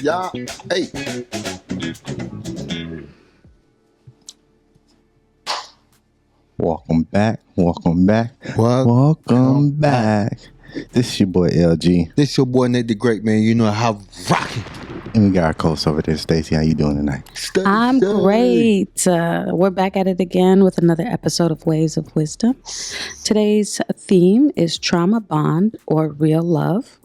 Yeah. Hey. Welcome back. Welcome back. What? Welcome back. This is your boy LG. This your boy Nate the Great, man. You know how rocking. And we got our co-host over there, Stacey. How you doing tonight? I'm great. We're back at it again with another episode of Waves of Wisdom. Today's theme is trauma bond or real love.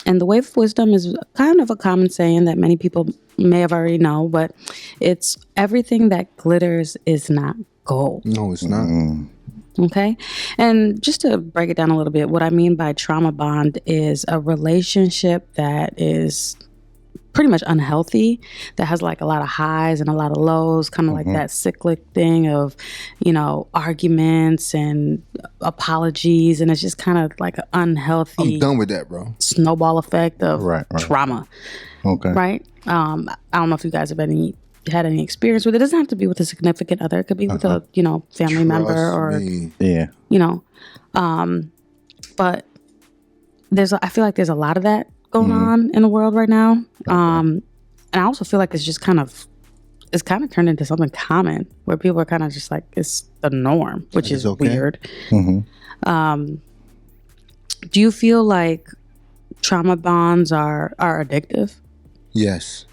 And the wave of wisdom is kind of a common saying that many people may have already know, but it's everything that glitters is not gold. No, it's not. Okay. And just to break it down a little bit, what I mean by trauma bond is a relationship that is pretty much unhealthy, that has like a lot of highs and a lot of lows, kind of like that cyclic thing of, you know, arguments and apologies. And it's just kind of like an unhealthy. I'm done with that, bro. Snowball effect of trauma. Okay. Right. I don't know if you guys have had any experience with it. It doesn't have to be with a significant other. It could be with a, you know, family member or, yeah, you know, but I feel like there's a lot of that going on in the world right now. And I also feel like it's kind of turned into something common where people are kind of just like, it's the norm, which is weird. Do you feel like trauma bonds are addictive? Yes.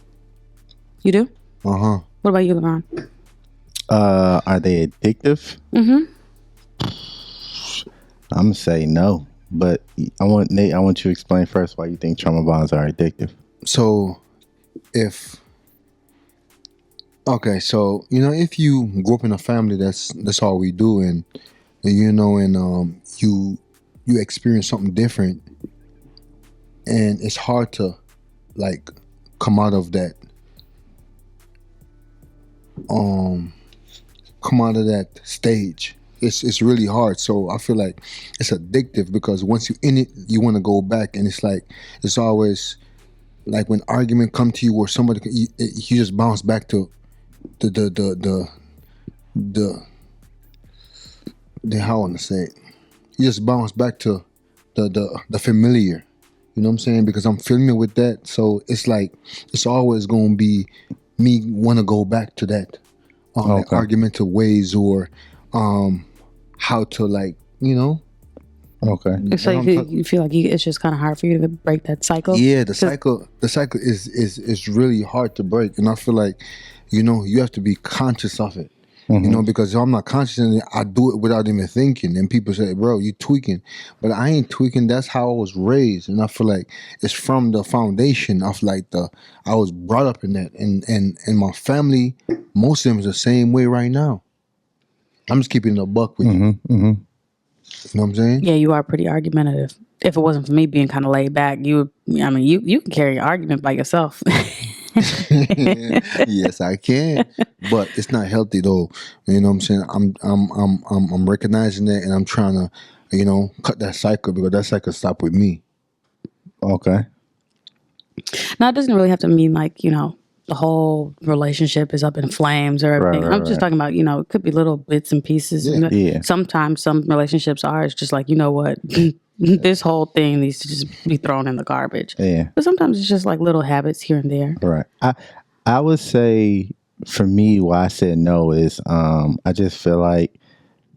You do? Uh-huh. What about you, LeBron? Are they addictive? I'm gonna say no, but Nate, I want you to explain first why you think trauma bonds are addictive. So, if you grew up in a family that's all we do, and you experience something different, and it's hard to like come out of that stage. It's really hard. So I feel like it's addictive because once you're in it, you want to go back, and it's like it's always like when argument come to you or somebody you just bounce back to the how I want to say it. You just bounce back to the familiar. You know what I'm saying? Because I'm familiar with that, so it's like it's always gonna be me want to go back to that argumentative ways or how to like, you know. Okay. So you feel like it's just kind of hard for you to break that cycle? Yeah, the cycle is really hard to break, and I feel like, you know, you have to be conscious of it. You know, because if I'm not conscious of it, I do it without even thinking. And people say, bro, you tweaking. But I ain't tweaking. That's how I was raised. And I feel like it's from the foundation of like I was brought up in that. And my family, most of them is the same way right now. I'm just keeping it a buck with you. You know what I'm saying? Yeah, you are pretty argumentative. If it wasn't for me being kind of laid back, you can carry an argument by yourself. Yes, I can, but it's not healthy though. You know what I'm saying? I'm recognizing that, and I'm trying to, you know, cut that cycle because that cycle stopped with me. Okay. Now it doesn't really have to mean like, you know, the whole relationship is up in flames or everything. I'm just talking about, you know, it could be little bits and pieces. Yeah. Sometimes some relationships are. It's just like, you know what. This whole thing needs to just be thrown in the garbage. Yeah. But sometimes it's just like little habits here and there. Right. I would say for me, why I said no is I just feel like,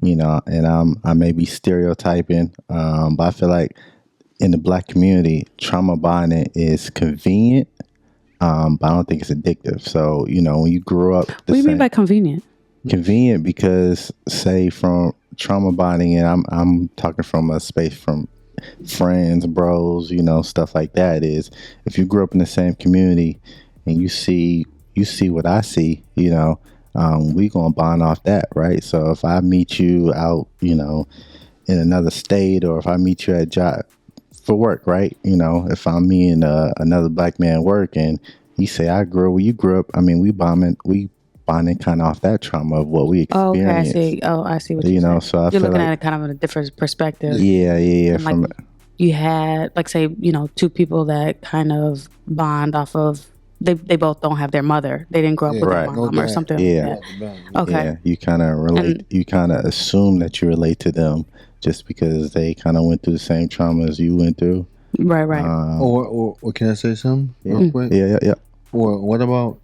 you know, and I may be stereotyping, but I feel like in the Black community, trauma bonding is convenient, but I don't think it's addictive. So, you know, when you grew up, What do you mean by convenient? Convenient because, say, from trauma bonding, and I'm talking from a space from friends, bros, you know, stuff like that, is if you grew up in the same community and you see what I see, you know, we gonna bond off that, right? So if I meet you out, you know, in another state, or if I meet you at job for work, right? You know, if I'm meeting another Black man work and he say I grew up where you grew up, I mean, we bonding kind of off that trauma of what we experienced. Okay, I see what you're saying. So I you're feel looking like, at it kind of in a different perspective. Yeah. Like you had, like, say, you know, two people that kind of bond off of. They both don't have their mother. They didn't grow up with their mom or something like that. Okay. Yeah, you kind of relate. You kind of assume that you relate to them just because they kind of went through the same trauma as you went through. Right. Or can I say something real quick? Yeah. Or what about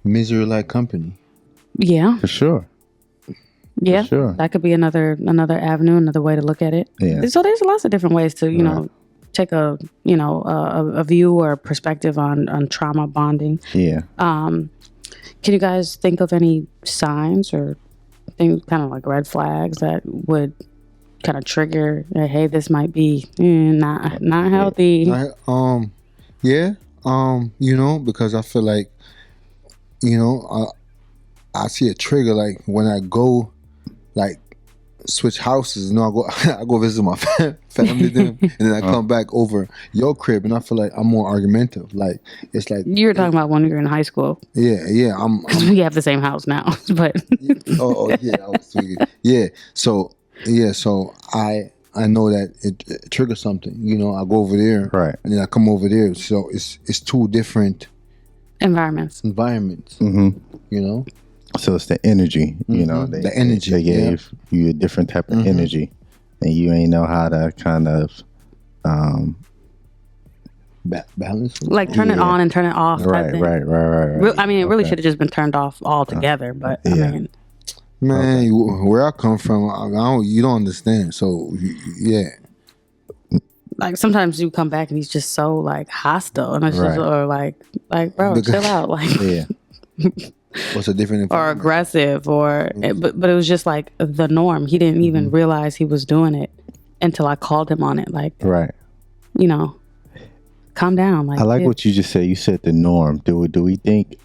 misery like company? Yeah. For sure. Yeah. Sure. That could be another avenue, another way to look at it. Yeah. So there's lots of different ways to, take a view or a perspective on trauma bonding. Yeah. Can you guys think of any signs or things, kind of like red flags that would kind of trigger, hey, this might be not healthy? Because I feel like, I see a trigger like when I go, like, switch houses. I go visit my family then, and then I come back over your crib, and I feel like I'm more argumentative. Like, it's like you were talking about when you were in high school. Yeah. Because we have the same house now, but yeah, I was tweaking. Yeah, so I know that it triggers something. I go over there, right, and then I come over there. So it's two different environments. Mm-hmm. So it's the energy, the energy. They gave you a different type of energy, and you ain't know how to kind of balance, like turn it on and turn it off. Right. I mean, it really should have just been turned off altogether. But I mean, man, where I come from, you don't understand. So yeah. Like sometimes you come back and he's just so like hostile, and it's just or like bro, chill out, like What's a different or aggressive or but it was just like the norm. He didn't even realize he was doing it until I called him on it. Like calm down. Like I like what you just said. You said the norm. Do we think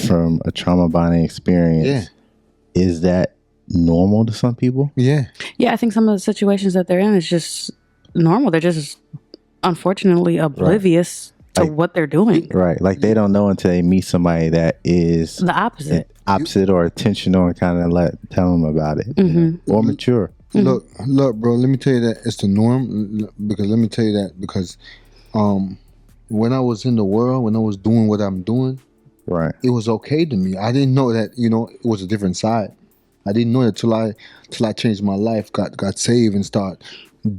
from a trauma bonding experience, is that normal to some people? Yeah, I think some of the situations that they're in is just normal. They're just unfortunately oblivious to what they're doing. Right. Like they don't know until they meet somebody that is the opposite or attentional and kind of tell them about it. Or mature. Look, bro, let me tell you that it's the norm because when I was in the world, when I was doing what I'm doing, right, it was okay to me. I didn't know that, it was a different side. I didn't know that till I changed my life, got saved and start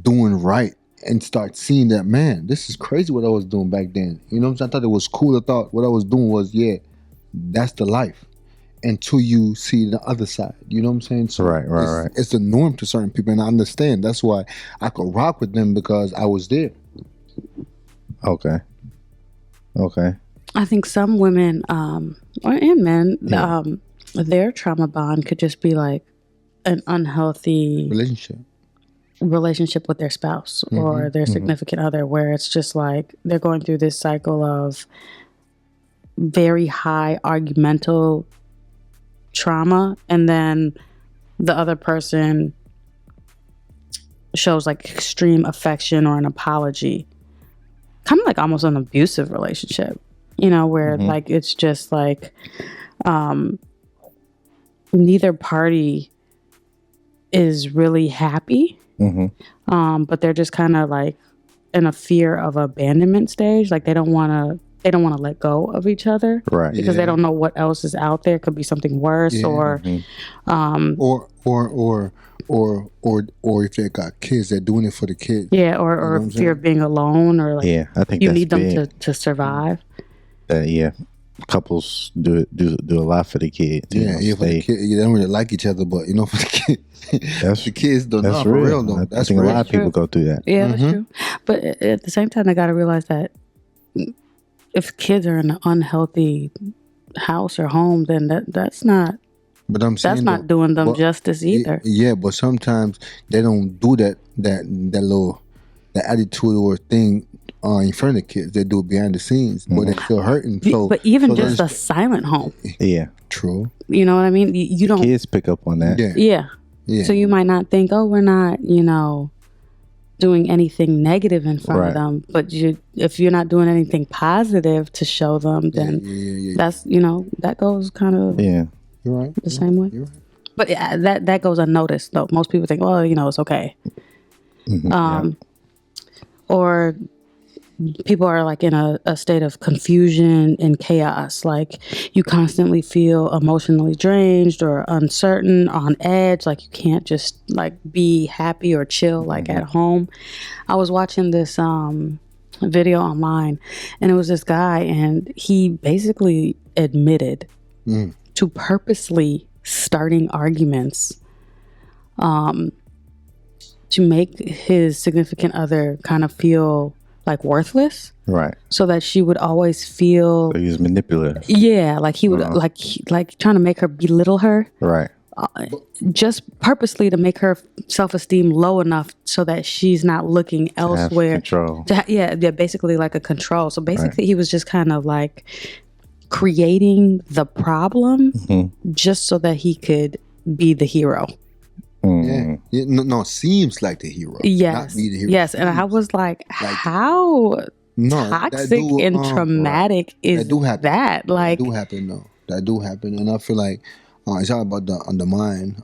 doing right. And start seeing that, man, this is crazy what I was doing back then. You know what I'm saying? I thought it was cool. I thought what I was doing was, that's the life. Until you see the other side. You know what I'm saying? So right. It's the norm to certain people, and I understand. That's why I could rock with them because I was there. Okay. I think some women and men, their trauma bond could just be like an unhealthy relationship with their spouse or their significant other, where it's just like they're going through this cycle of very high argumental trauma, and then the other person shows like extreme affection or an apology, kind of like almost an abusive relationship, where like it's just like neither party is really happy. But they're just kind of like in a fear of abandonment stage. Like they don't want to let go of each other, right? Because they don't know what else is out there. It could be something worse, or if they got kids, they're doing it for the kids. Yeah, or fear of being alone, or like I think you need them to survive. Couples do a lot for the kids. For the kids. They don't really like each other, but for the kids. The kids don't know for real though. I think a lot of people go through that. Yeah, that's true. But at the same time, they got to realize that if kids are in an unhealthy house or home, then that's not. But I'm saying that's not doing them justice either. Yeah, but sometimes they don't do that attitude or thing in front of the kids. They do it behind the scenes, but they feel hurting. But even just a silent home. Yeah, true. You know what I mean? You don't. Kids pick up on that. Yeah. So you might not think, we're not, doing anything negative in front of them. But if you're not doing anything positive to show them, then that's, that goes kind of you're right. The same way. You're right. But that goes unnoticed, though. Most people think, it's okay. Or people are like in a state of confusion and chaos. Like you constantly feel emotionally drained or uncertain, on edge. Like you can't just like be happy or chill like at home. I was watching this video online, and it was this guy, and he basically admitted to purposely starting arguments to make his significant other kind of feel like worthless, Right. so that she would always feel. So he was manipulative. Yeah, like he would like trying to make her belittle her. Right. Just purposely to make her self-esteem low enough so that she's not looking elsewhere. Control. Yeah, basically like a control. So basically, he was just kind of like creating the problem just so that he could be the hero. Yeah. No, seems like the hero. Yes. Not be the hero. Yes, and I was like, how toxic and traumatic is that? Like, that do happen though. That do happen, and I feel like it's all about the mind.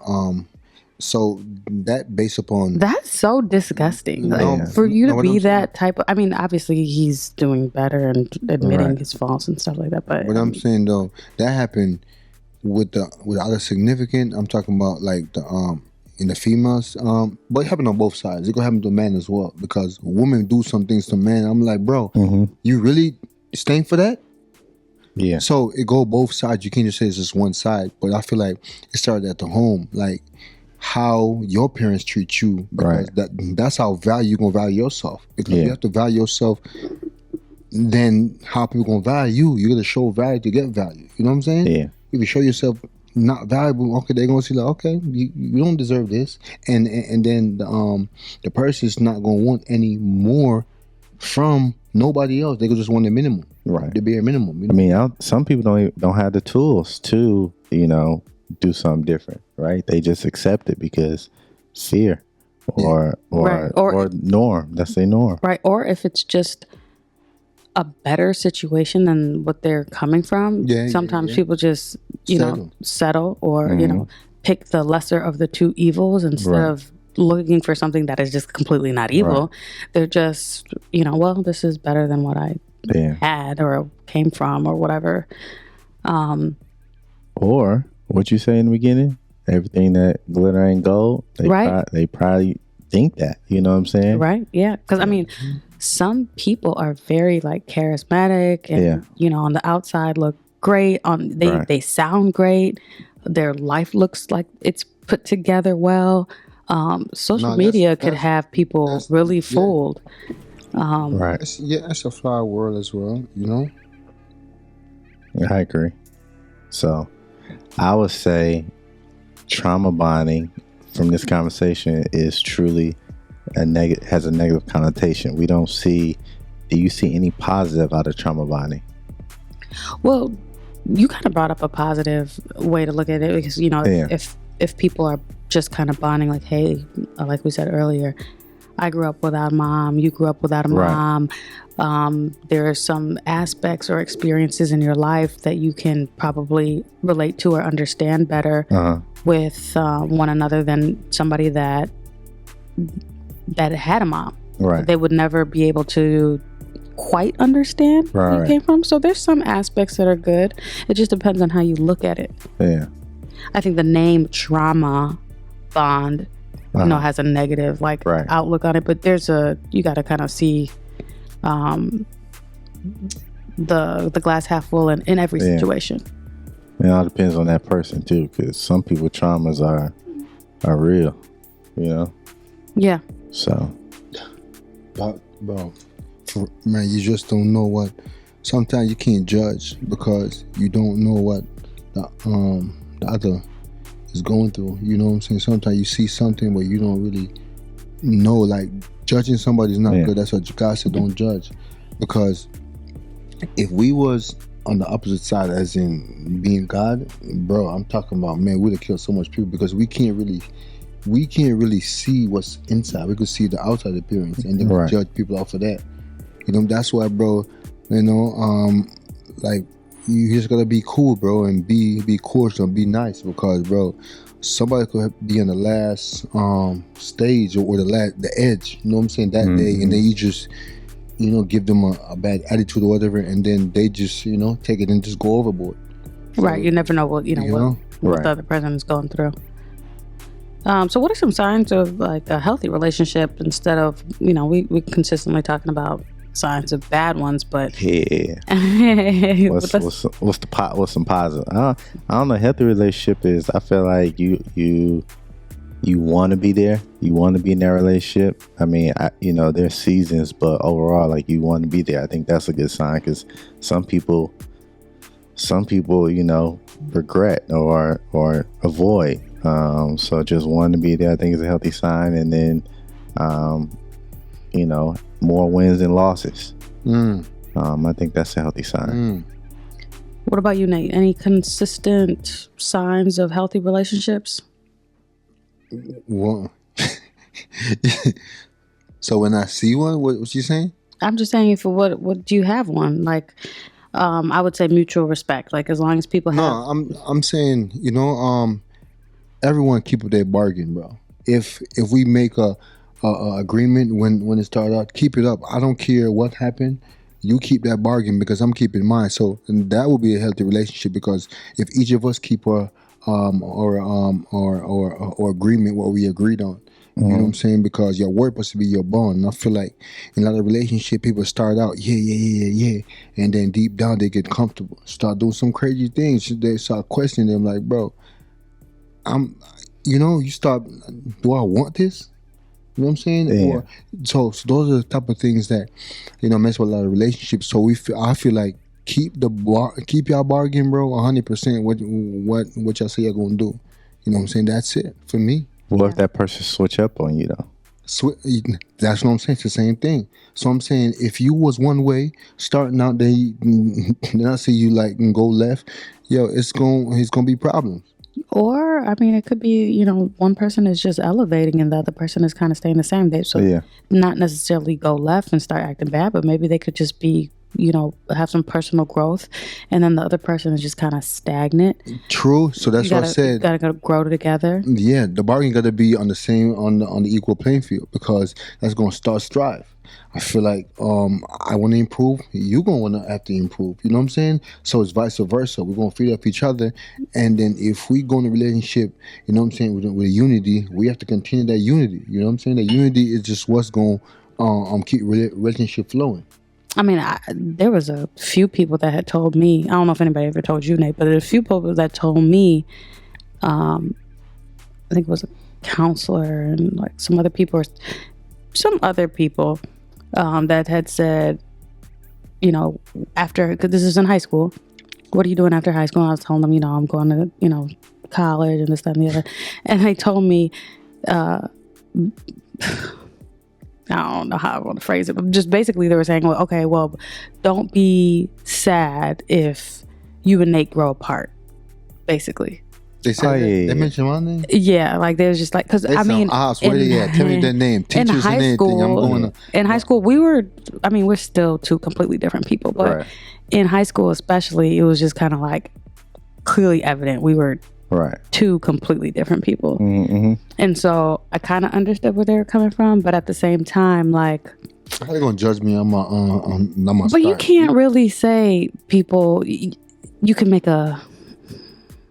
So that based upon that's so disgusting. Like, for you to be that type of, I mean, obviously he's doing better and admitting his faults and stuff like that. But what I'm saying though, that happened with other significant. I'm talking about like the in the females, but it happened on both sides. It could happen to men as well, because women do some things to men. I'm like, bro, you really staying for that? Yeah. So it go both sides. You can't just say it's just one side. But I feel like it started at the home, like how your parents treat you, because that's how you're gonna value yourself. Because you have to value yourself. Then how people gonna value you? You gotta show value to get value. You know what I'm saying? Yeah. If you show yourself not valuable, okay, they're gonna see like, okay, you don't deserve this, and then the person's not gonna want any more from nobody else. They could just want the minimum, right? The bare minimum. You know? I mean, some people don't have the tools to do something different, right? They just accept it because fear or norm. That's their norm, right? Or if it's just a better situation than what they're coming from. Sometimes people just settle or pick the lesser of the two evils instead of looking for something that is just completely not evil. They're just well, this is better than what I had or came from or whatever. Or what you say in the beginning, everything that glitter ain't gold. They probably think that. You know what I'm saying? Right. Yeah. Because I mean, some people are very like charismatic and on the outside look great. They sound great. Their life looks like it's put together well. Social media could have people really fooled. It's a flower world as well. I agree. So I would say trauma bonding from this conversation is truly has a negative connotation. We don't see. Do you see any positive out of trauma bonding? Well, you kind of brought up a positive way to look at it, because if people are just kind of bonding, like, hey, like we said earlier, I grew up without a mom, you grew up without a mom. There are some aspects or experiences in your life that you can probably relate to or understand better with one another than somebody that had a mom. Right. They would never be able to quite understand where you came from. So there's some aspects that are good. It just depends on how you look at it. Yeah. I think the name Trauma Bond, has a negative outlook on it, but you got to kind of see the glass half full in every situation. It all depends on that person too, because some people traumas are real, Yeah. So, bro, man, you just don't know what. Sometimes you can't judge because you don't know what the other is going through. You know what I'm saying? Sometimes you see something where you don't really know. Like, judging somebody is not good. That's what God said. Don't judge, because if we was on the opposite side, as in being God, bro, I'm talking about, man, we'd have killed so much people, because we can't really see what's inside. We could see the outside appearance and then judge people off of that. That's why, bro, like, you just gotta be cool, bro, and be cordial and be nice, because, bro, somebody could be in the last stage or the edge, you know what I'm saying, that day, and then you just give them a bad attitude or whatever, and then they just take it and just go overboard. So, you never know what what the other person is going through. So what are some signs of like a healthy relationship, instead of we consistently talking about signs of bad ones, but Yeah. What's some positive? I don't know. Healthy relationship is. I feel like you want to be there. You want to be in that relationship. I mean, there's seasons, but overall, like, you want to be there. I think that's a good sign, because some people, regret or avoid. So just wanting to be there, I think, is a healthy sign. And then, more wins than losses. I think that's a healthy sign. What about you, Nate? Any consistent signs of healthy relationships? Well, so when I see one, what you saying? I'm just saying, for what do you have one? Like, I would say mutual respect. Like, as long as people have. No, I'm saying, everyone keep up their bargain, bro. If we make a agreement when it started out, keep it up. I don't care what happened. You keep that bargain, because I'm keeping mine. So, and that will be a healthy relationship, because if each of us keep our agreement, what we agreed on. You know what I'm saying? Because your word supposed to be your bond. And I feel like in a lot of relationship, people start out, yeah. And then deep down, they get comfortable. Start doing some crazy things. They start questioning them, like, bro, you start, do I want this? You know what I'm saying? Yeah. Or so those are the type of things that, mess with a lot of relationships. So I feel like keep y'all bargain, bro, 100%. What y'all say you're gonna do. You know what I'm saying? That's it for me. What if that person switch up on you though? That's what I'm saying. It's the same thing. So I'm saying, if you was one way starting out, then I see you like go left. Yo, it's gonna be problems. Or, I mean, it could be, one person is just elevating and the other person is kind of staying the same. So not necessarily go left and start acting bad, but maybe they could just be, have some personal growth, and then the other person is just kind of stagnant. True. So that's what I said. You gotta grow together. Yeah, the bargain got to be on the equal playing field, because that's gonna start strive. I feel like I want to improve. You gonna want to have to improve. You know what I'm saying? So it's vice versa. We're gonna feed off each other, and then if we go in a relationship, you know what I'm saying, with unity, we have to continue that unity. You know what I'm saying? That unity is just what's gonna keep relationship flowing. I mean, there was a few people that had told me. I don't know if anybody ever told you, Nate, but there were a few people that told me. I think it was a counselor and like some other people that had said, after, because this is in high school, what are you doing after high school? And I was telling them, I'm going to, college and this, that, and the other. And they told me, I don't know how I want to phrase it, but just basically they were saying, well, okay, well, don't be sad if you and Nate grow apart, basically. They said they mentioned my name? Yeah, like there's just like, because I mean, where they at? Tell me their name. Teachers in high and school, anything. I'm going to. In high school, we're still two completely different people, but in high school especially, it was just kind of like clearly evident we were two completely different people. Mm-hmm. And so I kind of understood where they were coming from, but at the same time, like, how they gonna judge me on my but you can't really say people. You can make a.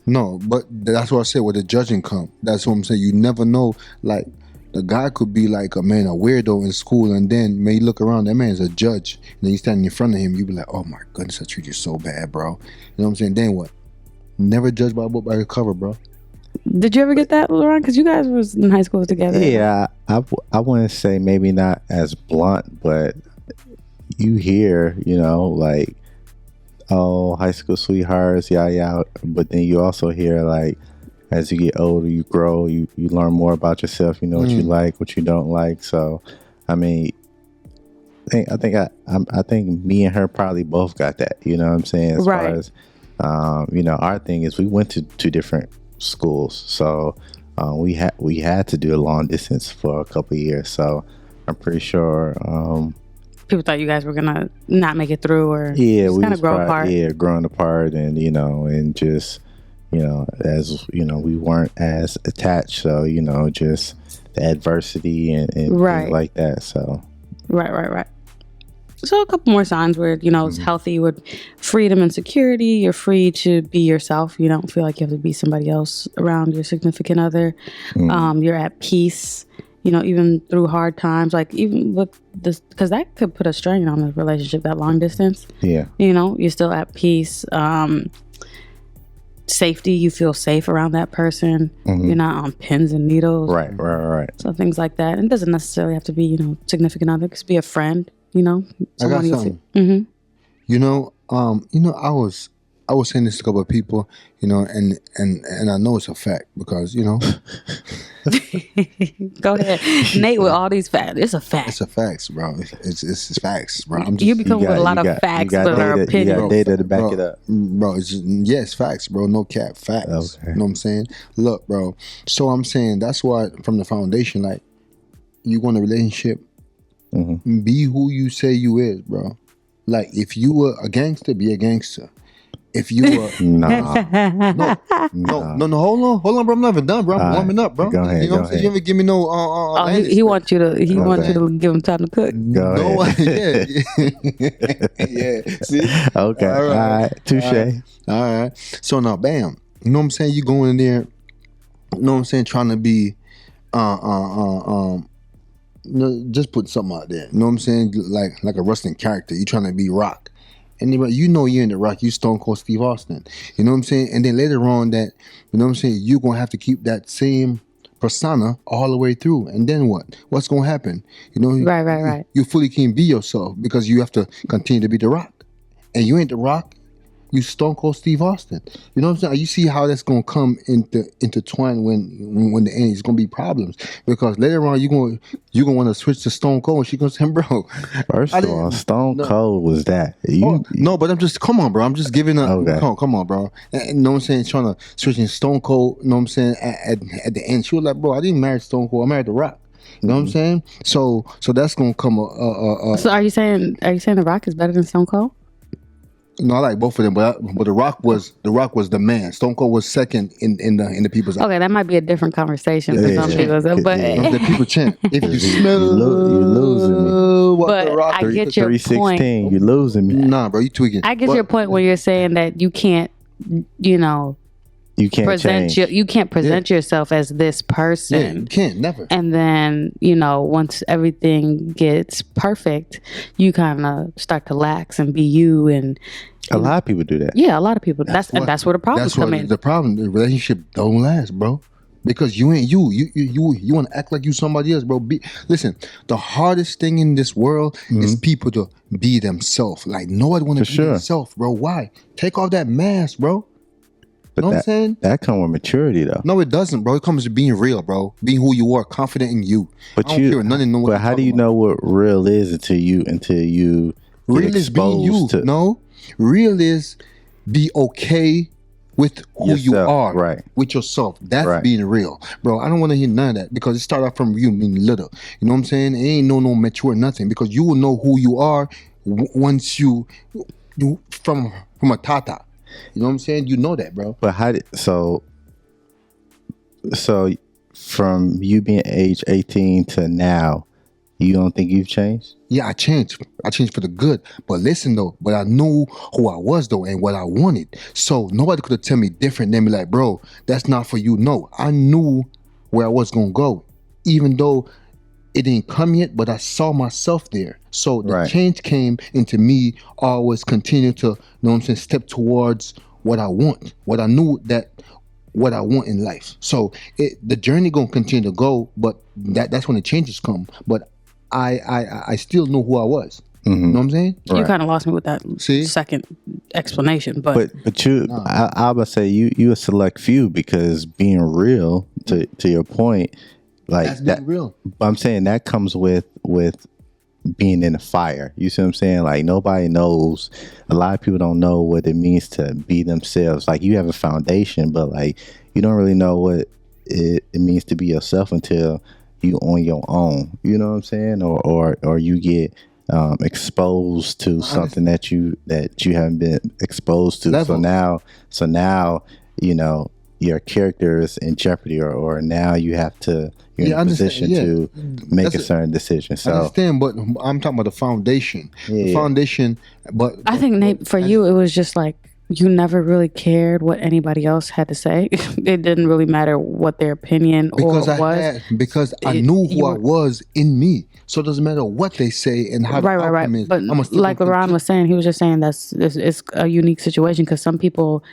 No, but that's what I said, where the judging come. That's what I'm saying. You never know. Like, the guy could be like a weirdo in school, and then you look around, that man's a judge. And then you standing in front of him, you be like, oh my goodness, I treat you so bad, bro. You know what I'm saying? Then what? Never judge by a book by the cover, bro. Did you ever get that, Laurent? Because you guys was in high school together. Yeah, I wouldn't say maybe not as blunt, but you hear, like, oh, high school sweethearts, yeah. But then you also hear, like, as you get older, you grow, you learn more about yourself. You know what you like, what you don't like. So, I mean, I think me and her probably both got that. You know what I'm saying? As far as, our thing is we went to two different schools, so we had to do a long distance for a couple of years. So I'm pretty sure. People thought you guys were gonna not make it through, or we kind of grow apart. Yeah, growing apart, and and just as we weren't as attached, so just the adversity and things like that. So right. So a couple more signs where it's healthy with freedom and security. You're free to be yourself. You don't feel like you have to be somebody else around your significant other. You're at peace even through hard times, like even with this, because that could put a strain on the relationship, that long distance. Yeah. You're still at peace. Safety, you feel safe around that person. You're not on pins and needles. Right. So things like that. And it doesn't necessarily have to be, significant other. It could be a friend, I got something. I was saying this to a couple of people, and I know it's a fact because, Go ahead. Nate with all these facts. It's a fact. It's a facts, bro. It's facts, bro. You become with a lot of facts, but our opinions. You got data to back it up. Bro, it's facts, bro. No cap, facts. Okay. You know what I'm saying? Look, bro. So I'm saying that's why from the foundation, like, you want a relationship, be who you say you is, bro. Like, if you were a gangster, be a gangster. If you were no, hold on, bro. I'm not even done, bro. I'm warming up, bro. Go ahead, you know what I'm saying? You ever give me no he wants you to give him time to cook. Go ahead. Yeah. See? Okay. All right. Touche. All right. So now, bam. You know what I'm saying? You go in there, you know what I'm saying, trying to be just put something out there. You know what I'm saying? Like a wrestling character. You trying to be Rock. And you're in the Rock, you Stone Cold Steve Austin. You know what I'm saying? And then later on that, you know what I'm saying, you're going to have to keep that same persona all the way through. And then what? What's going to happen? Right. You fully can't be yourself because you have to continue to be the Rock. And you ain't the Rock, you Stone Cold Steve Austin. You know what I'm saying? You see how that's going to come intertwine when the end is going to be problems. Because later on, you're going to want to switch to Stone Cold. And she's going to say, bro. First of all, Stone Cold was that. No, but I'm just, come on, bro. I'm just giving up. Okay. Come on, bro. And, you know what I'm saying? Trying to switch in Stone Cold, you know what I'm saying? At the end, she was like, bro, I didn't marry Stone Cold. I married The Rock. You know what I'm saying? So that's going to come. So are you saying The Rock is better than Stone Cold? No, I like both of them, but The Rock was the man. Stone Cold was second in the people's eyes. Okay, that might be a different conversation for some people. But the people chant, if you smell, you're losing me. But The Rock, I get your point. You're losing me. Nah, bro, you tweaking. I get your point when you're saying that you can't, you can't present you can't present yourself as this person. Yeah, you can't, never. And then, once everything gets perfect, you kind of start to lax and be you. And a lot of people do that. Yeah, a lot of people. That's where the problems come in. The problem, the relationship don't last, bro. Because you ain't you. You want to act like you somebody else, bro. Listen, the hardest thing in this world is people to be themselves. Like, nobody want to be themselves, bro. Why? Take off that mask, bro. But know what I'm saying? That comes with maturity, though. No, it doesn't, bro. It comes to being real, bro. Being who you are, confident in you. But I don't care nothing. But how do you know what real is until you real is being you. No, real is be okay with who you are, right? With yourself. That's being real, bro. I don't want to hear none of that because it started off from you being little. You know what I'm saying? It ain't no mature nothing because you will know who you are once you from a tata. You know what I'm saying? You know that, bro. But so from you being age 18 to now, you don't think you've changed? Yeah, I changed. I changed for the good. But listen though, but I knew who I was though and what I wanted. So nobody could have tell me different than be like, bro, that's not for you. No, I knew where I was gonna go. Even though it didn't come yet, but I saw myself there. So the change came into me always continue to, you know what I'm saying, step towards what I want. What I knew that what I want in life. So the journey gonna continue to go, but that's when the changes come. But I still know who I was. You know what I'm saying? You kind of lost me with that second explanation, but you, I would say you a select few because being real to your point, like that's being real. But I'm saying that comes with being in the fire. You see what I'm saying? Like nobody knows. A lot of people don't know what it means to be themselves. Like you have a foundation, but like you don't really know what it means to be yourself until you on your own. You know what I'm saying? Or you get exposed to something that you haven't been exposed to. So now you know your character is in jeopardy, or now you have to you're in a position to make a certain decision. So I understand, but I'm talking about the foundation. The foundation, but I think Nate, for you, it was just like you never really cared what anybody else had to say. It didn't really matter what their opinion Because was. because I knew who I was in me. So it doesn't matter what they say and how the outcome is. But I'm still like LaRon was saying, he was just saying it's a unique situation because some people,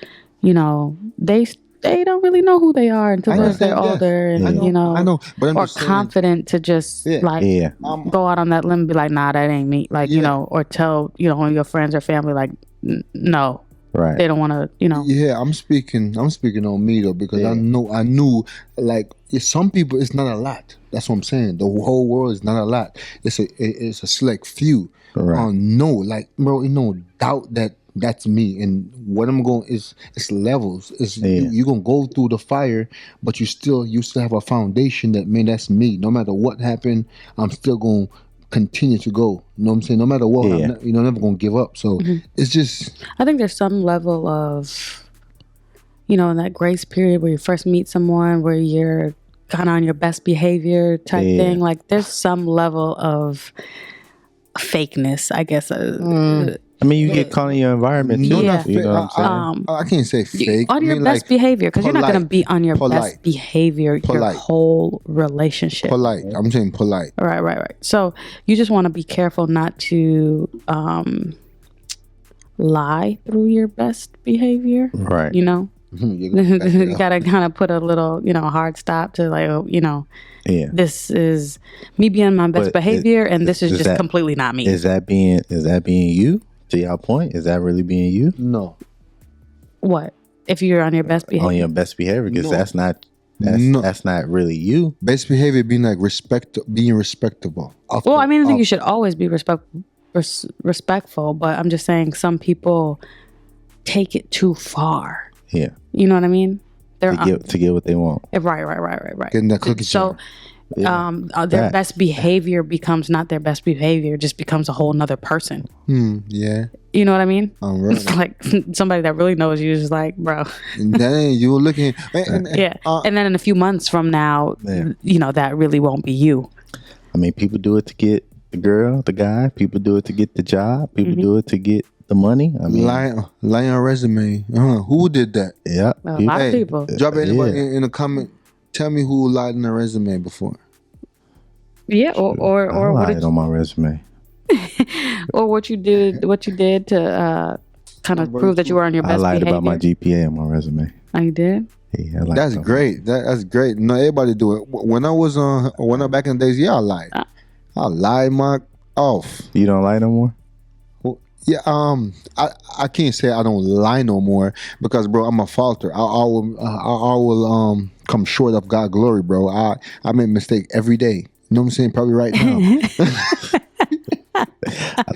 you know, they don't really know who they are until they're older, and I know, but I'm or just saying, confident to just go out on that limb and be like, nah, that ain't me, like you know, or tell your friends or family like, no. Right. They don't want to, Yeah, I'm speaking on me though, because I knew like some people it's not a lot. That's what I'm saying. The whole world is not a lot. It's a select few. Right. No, like bro, no doubt that that's me. And what I'm going it's levels. You're gonna go through the fire, but you still have a foundation that man, that's me. No matter what happened, I'm still gonna continue to go. You know what I'm saying? No matter what, I'm never gonna give up. So it's just, I think there's some level of, in that grace period where you first meet someone, where you're kind of on your best behavior type thing. Like there's some level of fakeness, I guess. I mean, you get caught in your environment too. No, You know what I'm saying? I can't say fake. On your best behavior, because you're not going to be on your best behavior your whole relationship. Polite. I'm saying polite. Right. So you just want to be careful not to lie through your best behavior. Right. You know? You got to kind of put a little, hard stop to like, this is me being my best behavior, and this is just completely not me. Is that being you? To y'all point, is that really being you? No. What if you're on your best behavior? On your best behavior, because that's not really you. Best behavior being like being respectable. I think you should always be respectful, but I'm just saying some people take it too far. Yeah. You know what I mean? To get what they want. Right. Getting that cookie jar. Their best behavior becomes not their best behavior, just becomes a whole nother person. Yeah. You know what I mean? Right. It's like somebody that really knows you is just like, bro. Dang, you were looking. And then in a few months from now, that really won't be you. I mean, people do it to get the girl, the guy. People do it to get the job. People do it to get the money. I mean, lying on resume. Who did that? Yeah. A lot of people. Drop anybody in a comment. Tell me who lied on their resume before. Yeah, or I lied on my resume. Or what you did to kind of prove that you were on your best behavior. I lied about my GPA on my resume. Oh, you did? Yeah, that's great. That's great. No, everybody do it. When I back in the days, I lied. I lied my off. You don't lie no more? Yeah, I can't say I don't lie no more because, bro, I'm a falter. I will come short of God's glory, bro. I make mistake every day. You know what I'm saying? Probably right now. I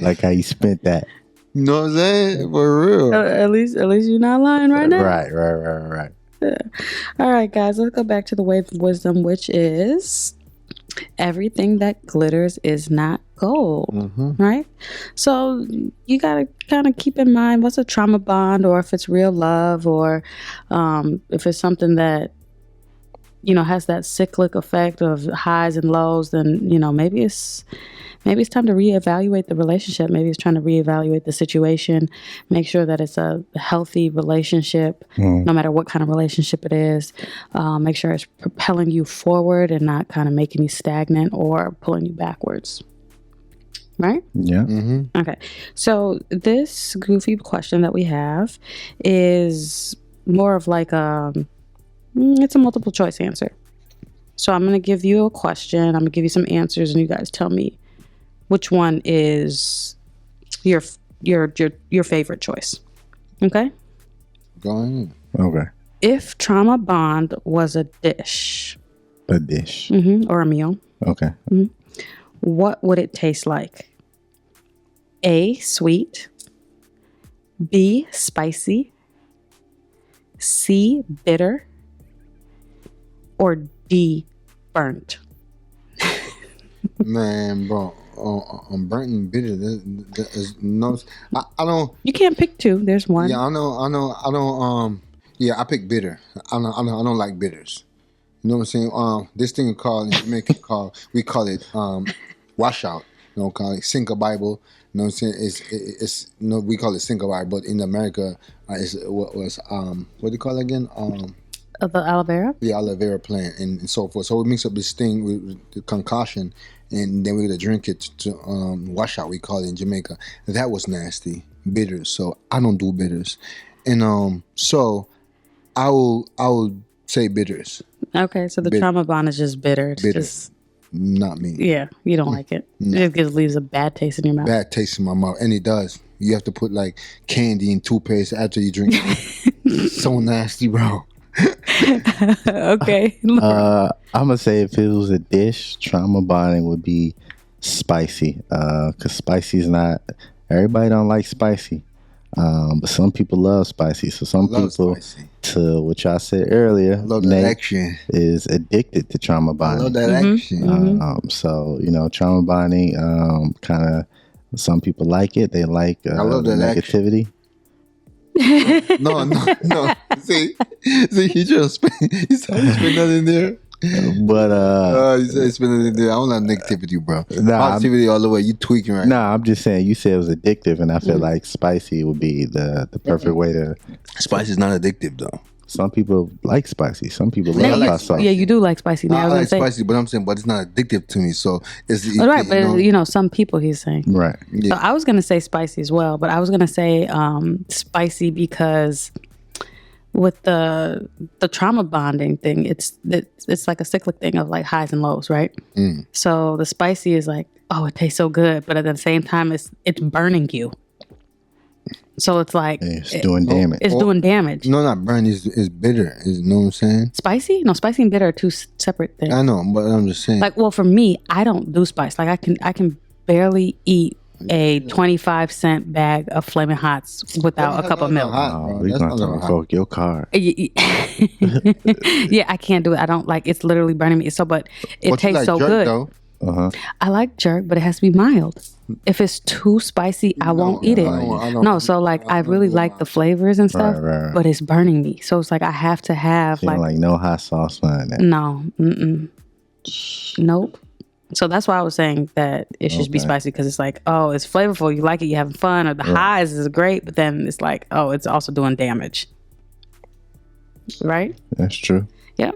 like how you spent that. You know what I'm saying? For real. At least you're not lying right now. Right. Yeah. All right, guys, let's go back to the wave of wisdom, which is everything that glitters is not gold, right? So you got to kind of keep in mind what's a trauma bond, or if it's real love, or if it's something that has that cyclic effect of highs and lows. Then maybe it's time to reevaluate the relationship. Maybe it's trying to reevaluate the situation, make sure that it's a healthy relationship, no matter what kind of relationship it is. Make sure it's propelling you forward and not kind of making you stagnant or pulling you backwards. Right? Yeah. Okay. So this goofy question that we have is more of like it's a multiple choice answer. So I'm going to give you a question. I'm going to give you some answers, and you guys tell me which one is your favorite choice. Okay? Go ahead. Okay. If Traumabond was a dish. A dish. Or a meal. Okay. What would it taste like? A, sweet. B, spicy. C, bitter. Or D, burnt. Man, bro. I'm burnt and bitter. There's no, I don't. You can't pick two. There's one. Yeah, I know. Yeah, I pick bitter. I don't like bitters. You know what I'm saying? This thing called in Jamaican we call it washout. You know what call it Cinco Bible. You know what I'm saying? It's we call it Cinco Bible, but in America, it's what do you call it again? The aloe vera? The aloe vera plant and so forth. So we mix up this thing with the concoction, and then we're gonna drink it to wash out. We call it in Jamaica. That was nasty, bitters. So I don't do bitters, and so I will say bitters. Okay, so the Traumabond is just bitter. It's just not me. Yeah, you don't like it. No. It just leaves a bad taste in your mouth. Bad taste in my mouth, and it does. You have to put like candy and toothpaste after you drink it. So nasty, bro. Okay. I'm gonna say if it was a dish, trauma bonding would be spicy. Cause spicy is not everybody don't like spicy. But some people love spicy. So some people, spicy. To what y'all said earlier, is addicted to trauma bonding. I love that action. So trauma bonding, kind of some people like it. They like I love that negativity. Action. No. See, he just spent nothing there. But he said spend nothing there. I don't like negativity, bro. Positivity all the way. You tweaking right? Nah, I'm just saying. You said it was addictive, and I feel like spicy would be the perfect way to. Spicy is not addictive though. Some people like spicy. Some people love hot sauce. Yeah, you do like spicy. I like spicy, but I'm saying, but it's not addictive to me. So it's right. But some people he's saying right. Yeah. So I was gonna say spicy as well, but I was gonna say spicy because with the trauma bonding thing, it's like a cyclic thing of like highs and lows, right? So the spicy is like, oh, it tastes so good, but at the same time, it's burning you. So it's like it's doing damage. It's doing damage. No, not burn. Is bitter. You know what I'm saying? Spicy? No, spicy and bitter are two separate things. I know, but I'm just saying. Like, well, for me, I don't do spice. Like, I can barely eat a 25-cent bag of Flamin' Hots without a cup of milk. We're gonna talk about your car. Yeah, I can't do it. I don't like. It's literally burning me. So, but it tastes so good. Though? I like jerk, but it has to be mild. If it's too spicy, I won't eat it. So like I really like the flavors and stuff, right. But it's burning me. So it's like I have to have like no hot sauce on that. No, nope. So that's why I was saying that it should be spicy because it's like, oh, it's flavorful. You like it. You're having fun. Or the highs is great, but then it's like, oh, it's also doing damage. Right? That's true. Yeah.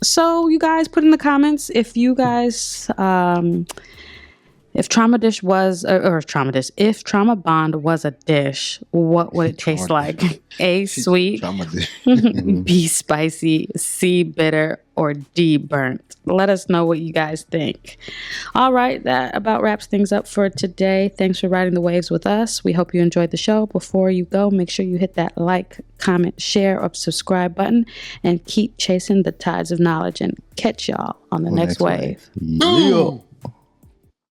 So you guys put in the comments if you guys, if Trauma Dish was, or Trauma Dish, if Traumabond was a dish, what would it taste like? A, sweet, B, spicy, C, bitter, or D, burnt? Let us know what you guys think. All right, that about wraps things up for today. Thanks for riding the waves with us. We hope you enjoyed the show. Before you go, make sure you hit that like, comment, share, or subscribe button, and keep chasing the tides of knowledge, and catch y'all on the next wave. Yeah.